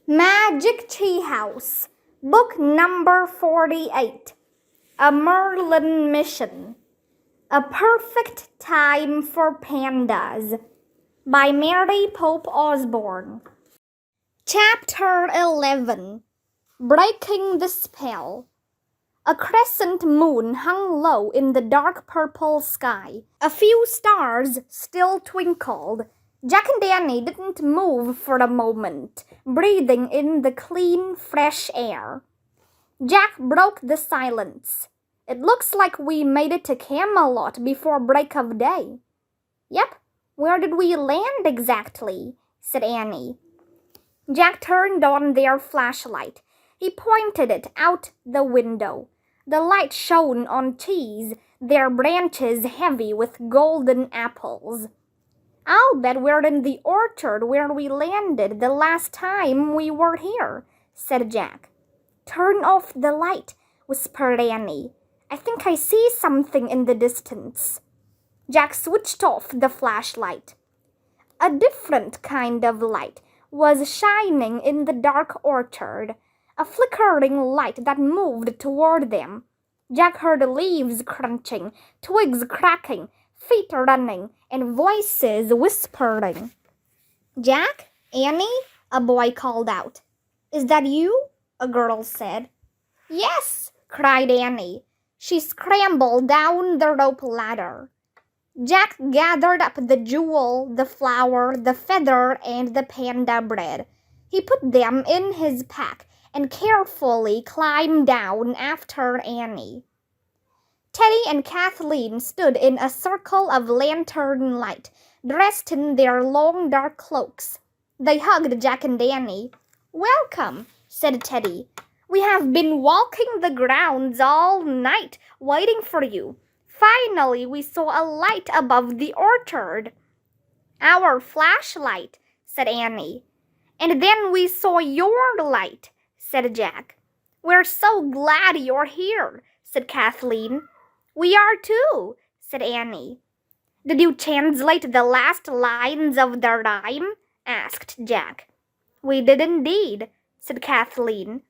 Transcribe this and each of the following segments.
Magic Tea House, Book Number 48, A Merlin Mission, A Perfect Time for Pandas, by Mary Pope Osborne. Chapter 11, Breaking the Spell. A crescent moon hung low in the dark purple sky. A few stars still twinkled. Jack and Danny didn't move for a moment, breathing in the clean, fresh air. Jack broke the silence. It looks like we made it to Camelot before break of day. Yep, where did we land exactly? Said Annie. Jack turned on their flashlight. He pointed it out the window. The light shone on trees, their branches heavy with golden apples. I'll bet we're in the orchard where we landed the last time we were here, said Jack. Turn off the light, whispered Annie. I think I see something in the distance. Jack switched off the flashlight. A different kind of light was shining in the dark orchard, a flickering light that moved toward them. Jack heard leaves crunching, twigs cracking, feet running, and voices whispering. Jack? Annie? A boy called out. Is that you? A girl said. Yes, cried Annie. She scrambled down the rope ladder. Jack gathered up the jewel, the flower, the feather, and the panda bread. He put them in his pack and carefully climbed down after Annie. Teddy and Kathleen stood in a circle of lantern light, dressed in their long dark cloaks. They hugged Jack and Danny. Welcome, said Teddy. We have been walking the grounds all night, waiting for you. Finally, we saw a light above the orchard. Our flashlight, said Annie. And then we saw your light, said Jack. We're so glad you're here, said Kathleen. We are too, said Annie. Did you translate the last lines of the rhyme? Asked Jack. We did indeed, said Kathleen.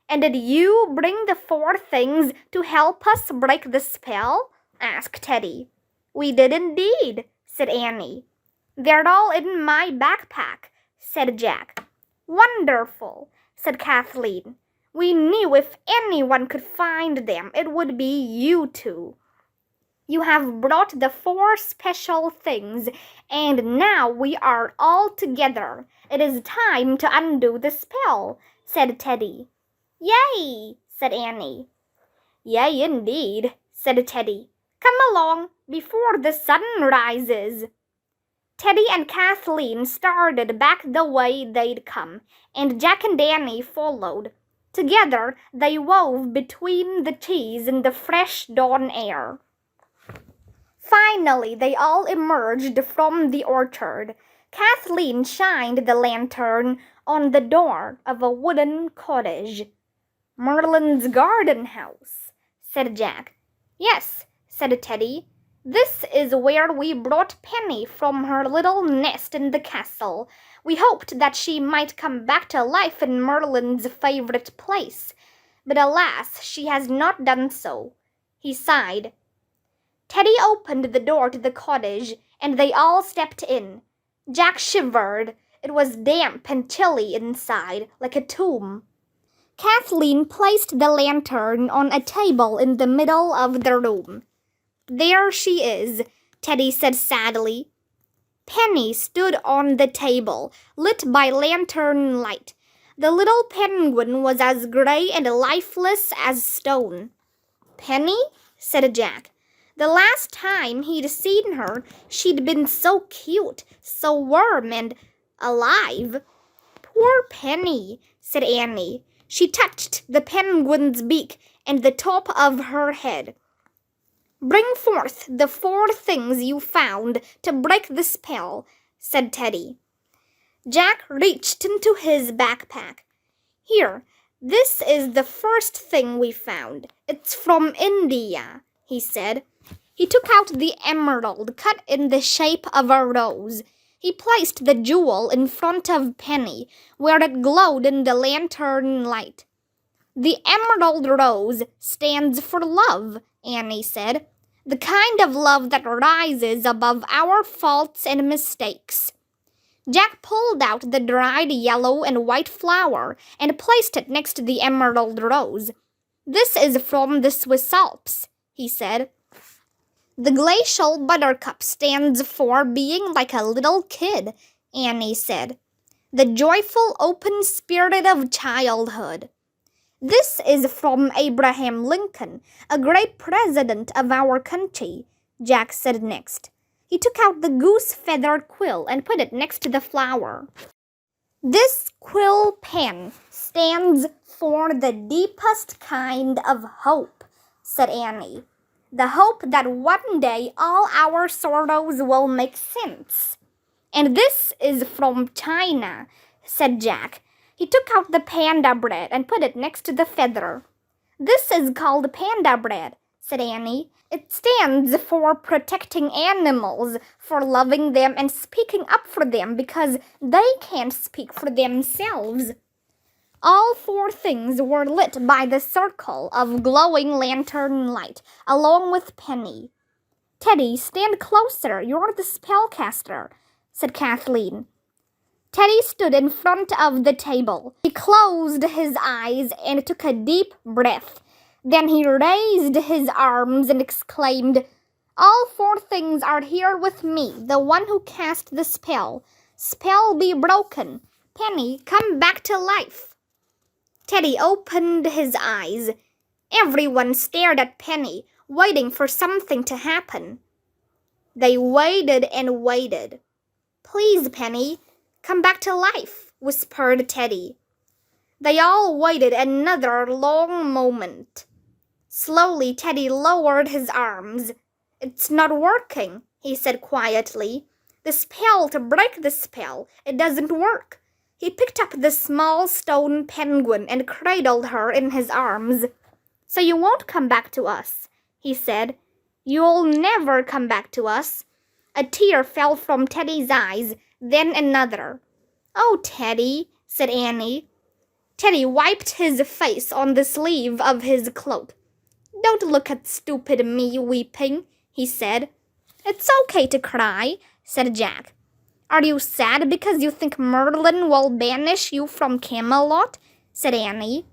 And did you bring the 4 things to help us break the spell? Asked Teddy. We did indeed, said Annie. They're all in my backpack, said Jack. Wonderful, said Kathleen. We knew if anyone could find them, it would be you two. You have brought the 4 special things, and now we are all together. It is time to undo the spell, said Teddy. Yay, said Annie. Yay indeed, said Teddy. Come along before the sun rises. Teddy and Kathleen started back the way they'd come, and Jack and Danny followed. Together, they wove between the trees in the fresh dawn air. Finally, they all emerged from the orchard. Kathleen shined the lantern on the door of a wooden cottage. Merlin's garden house, said Jack. Yes, said Teddy. This is where we brought Penny from her little nest in the castle. We hoped that she might come back to life in Merlin's favorite place, but alas, she has not done so. He sighed. Teddy opened the door to the cottage, and they all stepped in. Jack shivered. It was damp and chilly inside, like a tomb. Kathleen placed the lantern on a table in the middle of the room. There she is, Teddy said sadly. Penny stood on the table, lit by lantern light. The little penguin was as gray and lifeless as stone. Penny? Said Jack. The last time he'd seen her, she'd been so cute, so warm and alive. Poor Penny, said Annie. She touched the penguin's beak and the top of her head. Bring forth the 4 things you found to break the spell, said Teddy. Jack reached into his backpack. Here, this is the first thing we found. It's from India, he said. He took out the emerald cut in the shape of a rose. He placed the jewel in front of Penny, where it glowed in the lantern light. "The emerald rose stands for love," Annie said. "The kind of love that rises above our faults and mistakes." Jack pulled out the dried yellow and white flower and placed it next to the emerald rose. "This is from the Swiss Alps," he said. "The Glacial Buttercup stands for being like a little kid," Annie said. "The joyful, open spirit of childhood." "This is from Abraham Lincoln, a great president of our country," Jack said next. He took out the goose feather quill and put it next to the flower. "This quill pen stands for the deepest kind of hope," said Annie. "The hope that one day all our sorrows will make sense." "And this is from China," said Jack. He took out the panda bread and put it next to the feather. "This is called panda bread," said Annie. "It stands for protecting animals, for loving them and speaking up for them because they can't speak for themselves." All four things were lit by the circle of glowing lantern light, along with Penny. "Teddy, stand closer. You're the spellcaster," said Kathleen. Teddy stood in front of the table. He closed his eyes and took a deep breath. Then he raised his arms and exclaimed, "All four things are here with me, the one who cast the spell. Spell be broken. Penny, come back to life." Teddy opened his eyes. Everyone stared at Penny, waiting for something to happen. They waited and waited. "Please, Penny, come back to life," whispered Teddy. They all waited another long moment. Slowly, Teddy lowered his arms. "It's not working," he said quietly. "The spell to break the spell, it doesn't work." He picked up the small stone penguin and cradled her in his arms. "So you won't come back to us," he said. "You'll never come back to us." A tear fell from Teddy's eyes, then another. "Oh, Teddy," said Annie. Teddy wiped his face on the sleeve of his cloak. "Don't look at stupid me weeping," he said. "It's okay to cry," said Jack. "Are you sad because you think Merlin will banish you from Camelot?" said Annie.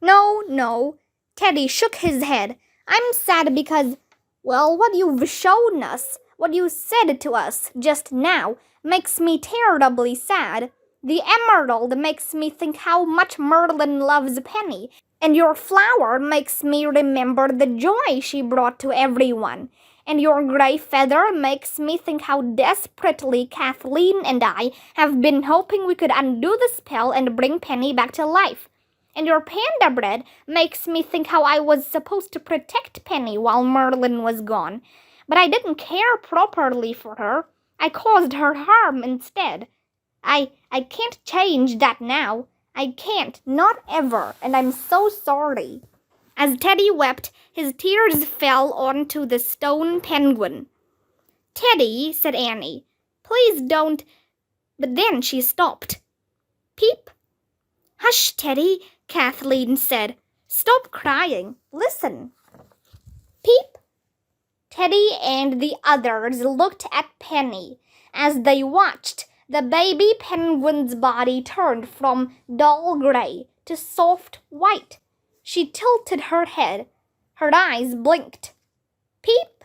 No, Teddy shook his head. "I'm sad because, well, what you've shown us, what you said to us just now, makes me terribly sad. The emerald makes me think how much Merlin loves Penny, and your flower makes me remember the joy she brought to everyone. And your gray feather makes me think how desperately Kathleen and I have been hoping we could undo the spell and bring Penny back to life. And your panda bread makes me think how I was supposed to protect Penny while Merlin was gone. But I didn't care properly for her. I caused her harm instead. I can't change that now. I can't, not ever, and I'm so sorry." As Teddy wept, his tears fell onto the stone penguin. "Teddy," said Annie, "please don't—" But then she stopped. "Peep." "Hush, Teddy," Kathleen said. "Stop crying. Listen." Peep. Teddy and the others looked at Penny. As they watched, the baby penguin's body turned from dull gray to soft white. She tilted her head. Her eyes blinked. Peep.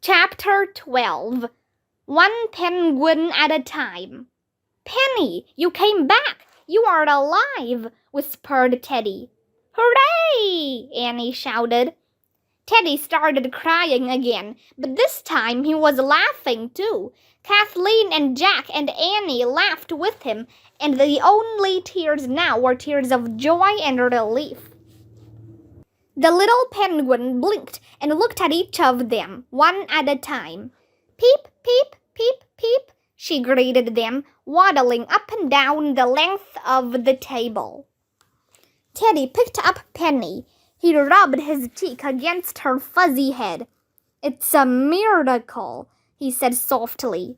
Chapter 12. One Penguin at a Time. "Penny, you came back! You are alive!" whispered Teddy. "Hooray!" Annie shouted. Teddy started crying again, but this time he was laughing too. Kathleen and Jack and Annie laughed with him, and the only tears now were tears of joy and relief. The little penguin blinked and looked at each of them, one at a time. "Peep, peep, peep, peep," she greeted them, waddling up and down the length of the table. Teddy picked up Penny. He rubbed his cheek against her fuzzy head. "It's a miracle," he said softly.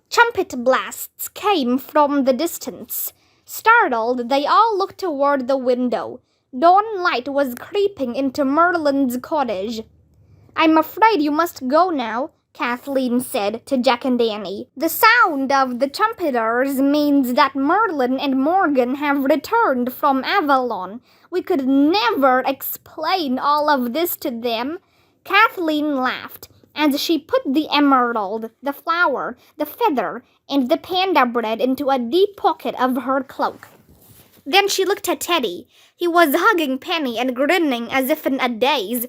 Trumpet blasts came from the distance. Startled, they all looked toward the window. Dawn light was creeping into Merlin's cottage. I'm afraid you must go now, Kathleen said to Jack and Annie. The sound of the trumpeters means that Merlin and Morgan have returned from Avalon. We could never explain all of this to them. Kathleen laughed as she put the emerald, the flower, the feather, and the panda bread into a deep pocket of her cloak. Then she looked at Teddy. He was hugging Penny and grinning as if in a daze.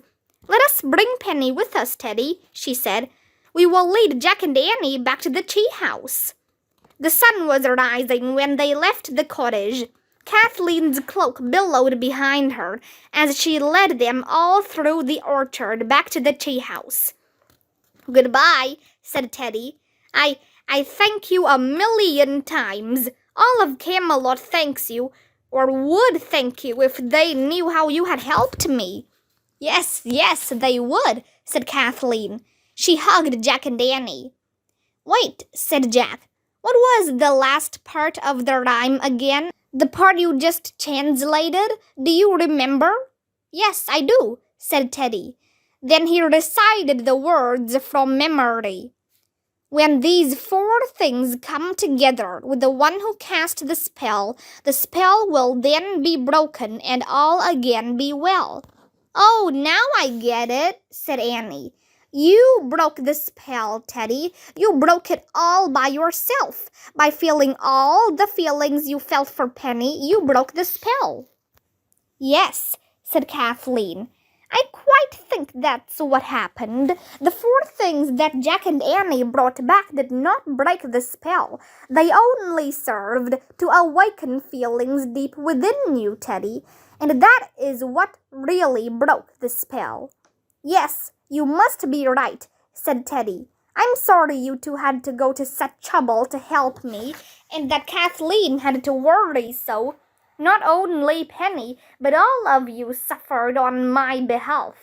Let us bring Penny with us, Teddy, she said. We will lead Jack and Annie back to the tea house. The sun was rising when they left the cottage. Kathleen's cloak billowed behind her as she led them all through the orchard back to the tea house. Goodbye, said Teddy. I thank you a million times. All of Camelot thanks you, or would thank you if they knew how you had helped me. Yes, they would, said Kathleen. She hugged Jack and Annie. Wait, said Jack. What was the last part of the rhyme again? The part you just translated? Do you remember? Yes, I do, said Teddy. Then he recited the words from memory. When these four things come together with the one who cast the spell will then be broken and all again be well. Oh, now I get it, said Annie. You broke the spell, Teddy. You broke it all by yourself. By feeling all the feelings you felt for Penny, you broke the spell. Yes, said Kathleen. I quite think that's what happened. The four things that Jack and Annie brought back did not break the spell. They only served to awaken feelings deep within you, Teddy. And that is what really broke the spell. Yes, you must be right, said Teddy. I'm sorry you two had to go to such trouble to help me, and that Kathleen had to worry so. Not only Penny, but all of you suffered on my behalf.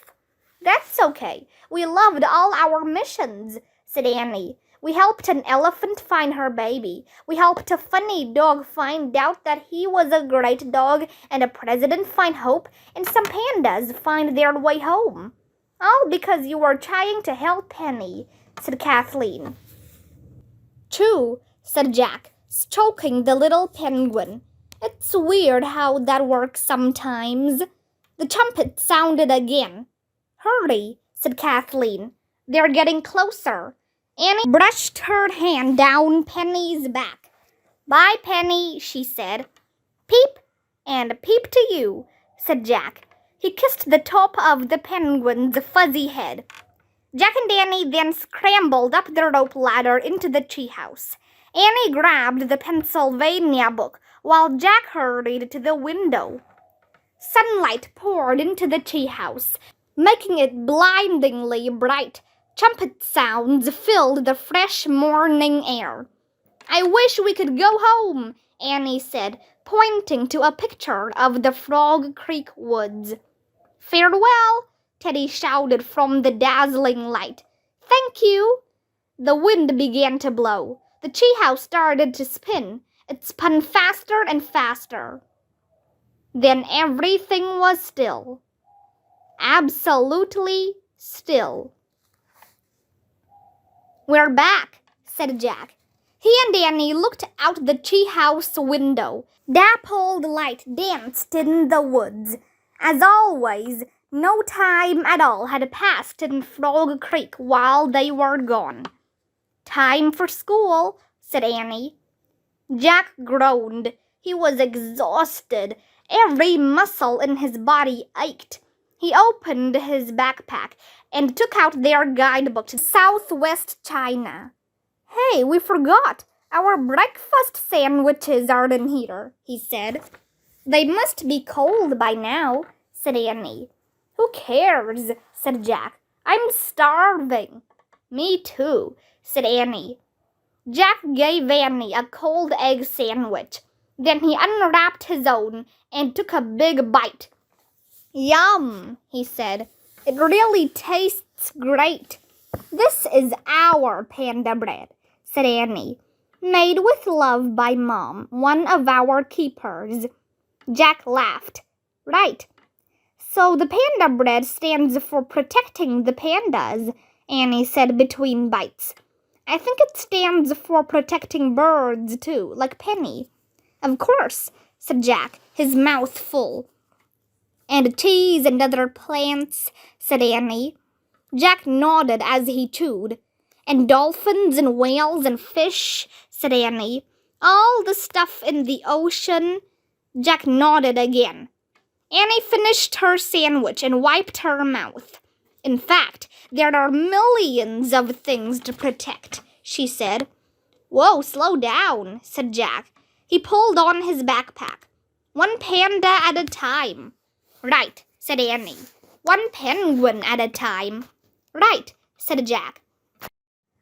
That's okay. We loved all our missions, said Annie. We helped an elephant find her baby. We helped a funny dog find out that he was a great dog, and a president find hope, and some pandas find their way home. All because you were trying to help Penny, said Kathleen. True, said Jack, stroking the little penguin. It's weird how that works sometimes. The trumpet sounded again. Hurry, said Kathleen. They're getting closer. Annie brushed her hand down Penny's back. Bye, Penny, she said. Peep, and peep to you, said Jack. He kissed the top of the penguin's fuzzy head. Jack and Annie then scrambled up the rope ladder into the treehouse. Annie grabbed the Pennsylvania book while Jack hurried to the window. Sunlight poured into the treehouse, making it blindingly bright. Trumpet sounds filled the fresh morning air. I wish we could go home, Annie said, pointing to a picture of the Frog Creek woods. Farewell, Teddy shouted from the dazzling light. Thank you. The wind began to blow. The treehouse started to spin. It spun faster and faster. Then everything was still. Absolutely still. We're back, said Jack. He and Annie looked out the treehouse window. Dappled light danced in the woods. As always, no time at all had passed in Frog Creek while they were gone. Time for school, said Annie. Jack groaned. He was exhausted. Every muscle in his body ached. He opened his backpack and took out their guidebook to Southwest China. Hey, we forgot. Our breakfast sandwiches are in here, he said. They must be cold by now, said Annie. Who cares, said Jack. I'm starving. Me too, said Annie. Jack gave Annie a cold egg sandwich. Then he unwrapped his own and took a big bite. Yum, he said. It really tastes great. "This is our panda bread," said Annie. "Made with love by Mom, one of our keepers." Jack laughed. "Right. So the panda bread stands for protecting the pandas," Annie said between bites. "I think it stands for protecting birds, too, like Penny." "Of course," said Jack, his mouth full. "And trees and other plants," said Annie. Jack nodded as he chewed. "And dolphins and whales and fish," said Annie. "All the stuff in the ocean." Jack nodded again. Annie finished her sandwich and wiped her mouth. "In fact, there are millions of things to protect," she said. "Whoa, slow down," said Jack. He pulled on his backpack. "One panda at a time." "Right," said Annie. "One penguin at a time." "Right," said Jack.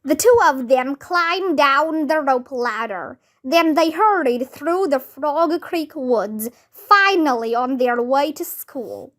The two of them climbed down the rope ladder. Then they hurried through the Frog Creek woods, finally on their way to school.